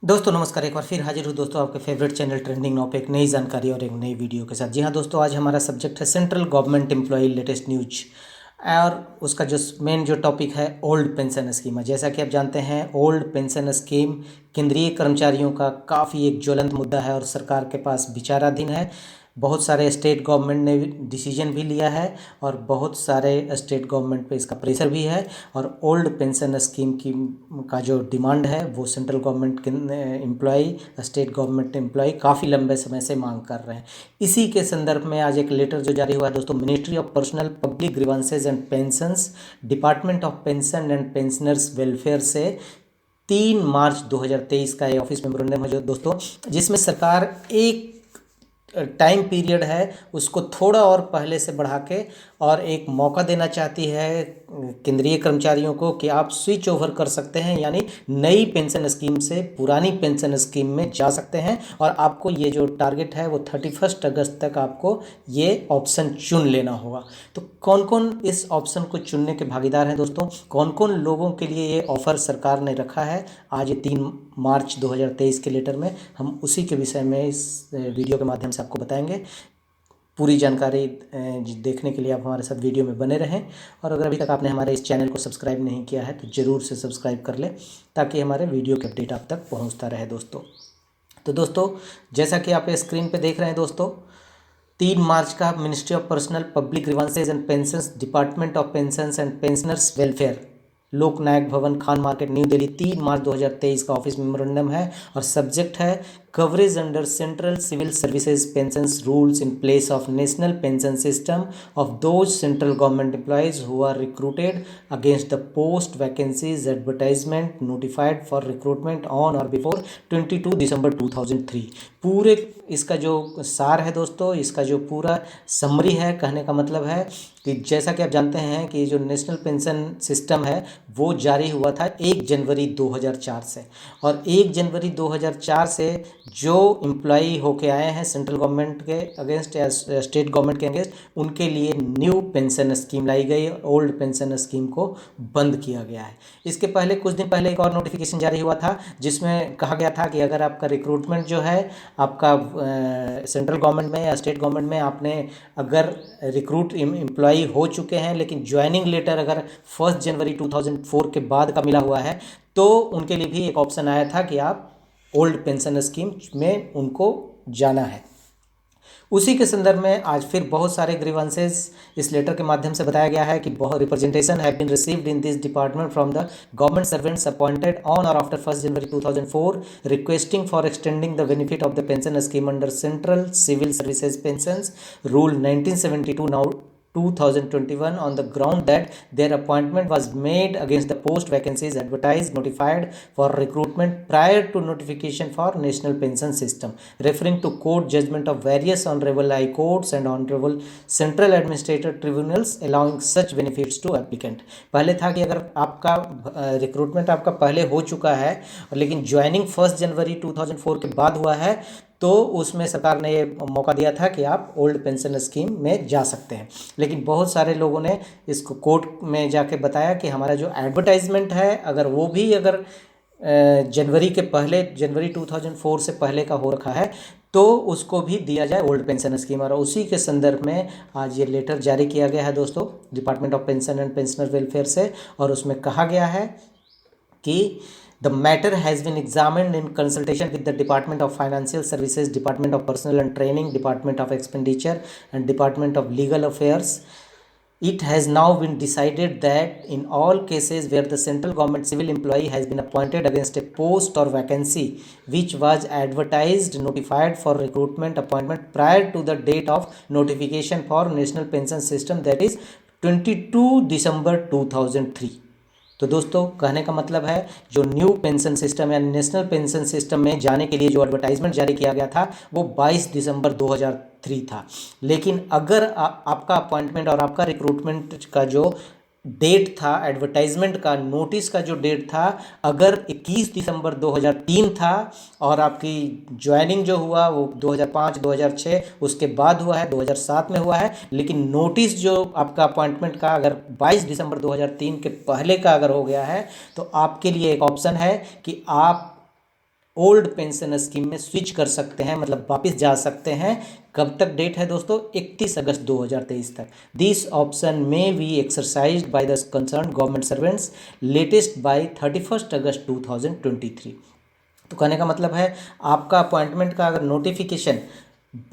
दोस्तों नमस्कार। एक बार फिर हाजिर हूँ दोस्तों आपके फेवरेट चैनल ट्रेंडिंग नाउ पे एक नई जानकारी और एक नई वीडियो के साथ। जी हाँ दोस्तों, आज हमारा सब्जेक्ट है central government employ latest news और उसका जो मेन जो टॉपिक है ओल्ड पेंशन स्कीम है। जैसा कि आप जानते हैं ओल्ड पेंशन स्कीम केंद्रीय कर्मचारियों का काफ़ी एक ज्वलंत मुद्दा है और सरकार के पास विचाराधीन है। बहुत सारे स्टेट गवर्नमेंट ने डिसीजन भी लिया है और बहुत सारे स्टेट गवर्नमेंट पे इसका प्रेशर भी है। और ओल्ड पेंशन स्कीम की का जो डिमांड है वो सेंट्रल गवर्नमेंट के एम्प्लॉय स्टेट गवर्नमेंट एम्प्लॉय काफ़ी लंबे समय से मांग कर रहे हैं। इसी के संदर्भ में आज एक लेटर जो जारी हुआ है दोस्तों, ministry of personnel public grievances and pensions, department of pension and pensioners welfare से 3 मार्च 2023 का ये ऑफिस मेमोरेंडम है जो दोस्तों, जिसमें सरकार एक टाइम पीरियड है उसको थोड़ा और पहले से बढ़ा के और एक मौका देना चाहती है केंद्रीय कर्मचारियों को कि आप स्विच ओवर कर सकते हैं, यानी नई पेंशन स्कीम से पुरानी पेंशन स्कीम में जा सकते हैं। और आपको ये जो टारगेट है वो 31 अगस्त तक आपको ये ऑप्शन चुन लेना होगा। तो कौन कौन इस ऑप्शन को चुनने के भागीदार हैं दोस्तों, कौन कौन लोगों के लिए ये ऑफ़र सरकार ने रखा है, आज 3 मार्च 2023 के लेटर में हम उसी के विषय में इस वीडियो के माध्यम से आपको बताएंगे। पूरी जानकारी देखने के लिए आप हमारे साथ वीडियो में बने रहें। और अगर अभी तक आपने हमारे इस चैनल को सब्सक्राइब नहीं किया है तो ज़रूर से सब्सक्राइब कर लें ताकि हमारे वीडियो के अपडेट आप तक पहुंचता रहे दोस्तों। तो दोस्तों, जैसा कि आप स्क्रीन पे देख रहे हैं दोस्तों, 3 मार्च का ministry of personnel public grievances and pensions, department of pensions and pensioners welfare, Lok Nayak Bhavan, Khan market, new Delhi, 3 March 2023 का ऑफिस मेमोरेंडम है। और सब्जेक्ट है coverage under central civil services pensions rules in place of national pension system of those central government employees who are recruited against the post vacancies advertisement notified for recruitment on और before 22 December 2003। पूरे इसका जो सार है दोस्तों, इसका जो पूरा समरी है, कहने का मतलब है कि जैसा कि आप जानते हैं कि जो नेशनल पेंशन सिस्टम है वो जारी हुआ था 1 जनवरी 2004 से। और 1 जनवरी 2004 से जो एम्प्लॉई होके आए हैं सेंट्रल गवर्नमेंट के अगेंस्ट या स्टेट गवर्नमेंट के अगेंस्ट, उनके लिए न्यू पेंशन स्कीम लाई गई, ओल्ड पेंशन स्कीम को बंद किया गया है। इसके पहले कुछ दिन पहले एक और नोटिफिकेशन जारी हुआ था जिसमें कहा गया था कि अगर आपका रिक्रूटमेंट जो है आपका सेंट्रल गवर्नमेंट में या स्टेट गवर्नमेंट में आपने अगर रिक्रूट एम्प्लॉई हो चुके हैं लेकिन ज्वाइनिंग लेटर अगर 1 जनवरी 2004 के बाद का मिला हुआ है तो उनके लिए भी एक ऑप्शन आया था कि आप ओल्ड पेंशन स्कीम में उनको जाना है। उसी के संदर्भ में आज फिर बहुत सारे ग्रीवेंसेस इस लेटर के माध्यम से बताया गया है कि बहुत representation have been received in this department from the government servants appointed on or after 1 January 2004 requesting for extending the benefit of the pension scheme under central civil services pensions rule 1972 now 2021 on the ground that their appointment was made against the post vacancies advertised notified for recruitment prior to notification for national pension system, referring to court judgment of various honorable high courts and honorable central administrative tribunals allowing such benefits to applicant। पहले था कि अगर आपका recruitment आपका पहले हो चुका है लेकिन ज्वाइनिंग 1 जनवरी 2004 के बाद हुआ है तो उसमें सरकार ने ये मौका दिया था कि आप ओल्ड पेंशन स्कीम में जा सकते हैं। लेकिन बहुत सारे लोगों ने इसको कोर्ट में जाके बताया कि हमारा जो एडवर्टाइजमेंट है अगर वो भी अगर जनवरी के पहले, जनवरी 2004 से पहले का हो रखा है तो उसको भी दिया जाए ओल्ड पेंशन स्कीम। और उसी के संदर्भ में आज ये लेटर जारी किया गया है दोस्तों department of pension and pensioner welfare से। और उसमें कहा गया है कि the matter has been examined in consultation with the Department of Financial Services, Department of Personnel and Training, Department of Expenditure and Department of Legal Affairs. It has now been decided that in all cases where the central government civil employee has been appointed against a post or vacancy which was advertised notified for recruitment appointment prior to the date of notification for National Pension System, that is 22 December 2003। तो दोस्तों कहने का मतलब है जो new pension system या national pension system में जाने के लिए जो एडवर्टाइजमेंट जारी किया गया था वो 22 दिसंबर 2003 था। लेकिन अगर आपका अपॉइंटमेंट और आपका रिक्रूटमेंट का जो डेट था, एडवर्टाइजमेंट का नोटिस का जो डेट था, अगर 21 दिसंबर 2003 था और आपकी ज्वाइनिंग जो हुआ वो 2005 2006 उसके बाद हुआ है, 2007 में हुआ है, लेकिन नोटिस जो आपका अपॉइंटमेंट का अगर 22 दिसंबर 2003 के पहले का अगर हो गया है तो आपके लिए एक ऑप्शन है कि आप ओल्ड पेंशन स्कीम में स्विच कर सकते हैं, मतलब वापस जा सकते हैं। कब तक डेट है दोस्तों? 31 अगस्त 2023 तक। दिस ऑप्शन में B exercised by the concern government servants latest by 31 अगस्त 2023। तो कहने का मतलब है आपका अपॉइंटमेंट का अगर नोटिफिकेशन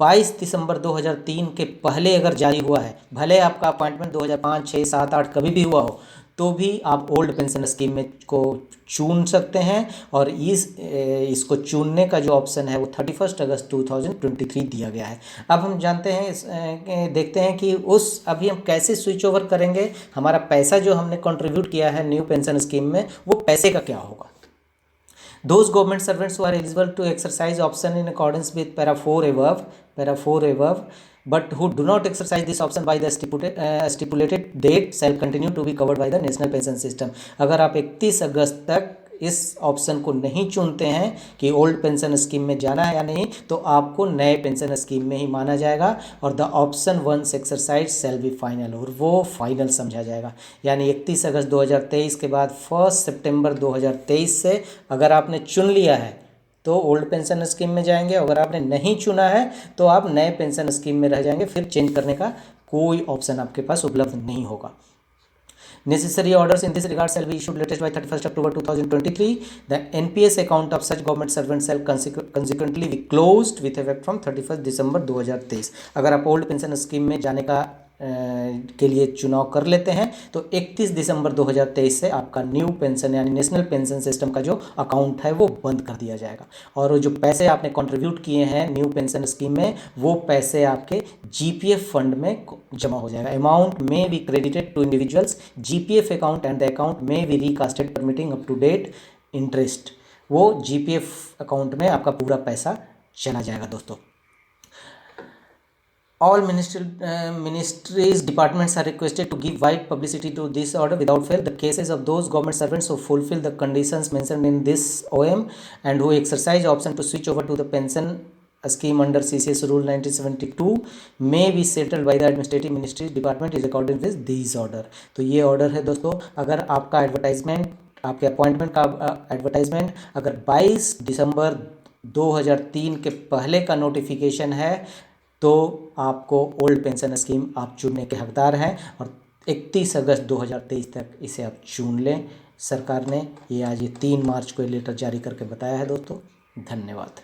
22 दिसंबर 2003 के पहले अगर जारी हुआ है, भले आपका अपॉइंटमेंट 2005, 6, 7, 8 कभी भी हुआ हो, तो भी आप ओल्ड पेंशन स्कीम में को चुन सकते हैं। और इसको चुनने का जो ऑप्शन है वो 31 अगस्त 2023 दिया गया है। अब हम जानते हैं, देखते हैं कि अभी हम कैसे स्विच ओवर करेंगे। हमारा पैसा जो हमने कंट्रीब्यूट किया है न्यू पेंशन स्कीम में, वो पैसे का क्या होगा। Those government servants who are eligible to exercise option in accordance with para 4 above, but who do not exercise this option by the stipulated date shall continue to be covered by the national pension system। अगर आप 31 अगस्त तक इस option को नहीं चुनते हैं कि old pension scheme में जाना है या नहीं, तो आपको नए पेंशन स्कीम में ही माना जाएगा और the option once exercise shall be final, और वो फाइनल समझा जाएगा। यानी 31 अगस्त 2023 के बाद 1 सितंबर 2023 से अगर आपने चुन लिया है तो ओल्ड पेंशन स्कीम में जाएंगे, अगर आपने नहीं चुना है तो आप नए पेंशन स्कीम में रह जाएंगे, फिर चेंज करने का कोई ऑप्शन आपके पास उपलब्ध नहीं होगा। Necessary orders in this regard shall be issued latest by 31st October 2023. The NPS account of such government servants shall consequently be closed with effect from 31st December 2023। अगर आप ओल्ड पेंशन स्कीम में जाने का के लिए चुनाव कर लेते हैं तो 31 दिसंबर 2023 से आपका न्यू पेंशन यानी नेशनल पेंशन सिस्टम का जो अकाउंट है वो बंद कर दिया जाएगा। और जो पैसे आपने कंट्रीब्यूट किए हैं न्यू पेंशन स्कीम में, वो पैसे आपके जीपीएफ फंड में जमा हो जाएगा। अमाउंट में be credited to individuals GPF account and the account में be recasted permitting up to date interest. वो जीपीएफ अकाउंट में आपका पूरा पैसा चला जाएगा दोस्तों। All ministries departments are requested to give wide publicity to this order without fail. The cases of those government servants who fulfill the conditions mentioned in this OM and who exercise option to switch over to the pension scheme under CCS Rule 1972 may be settled by the administrative ministry department is according with these order। तो ये order है दोस्तों। अगर आपका advertisement, आपके appointment का advertisement अगर 22 December 2003 के पहले का नोटिफिकेशन है तो आपको ओल्ड पेंशन स्कीम आप चुनने के हकदार हैं और 31 अगस्त 2023 तक इसे आप चुन लें। सरकार ने ये आज 3 मार्च को लेटर जारी करके बताया है दोस्तों। धन्यवाद।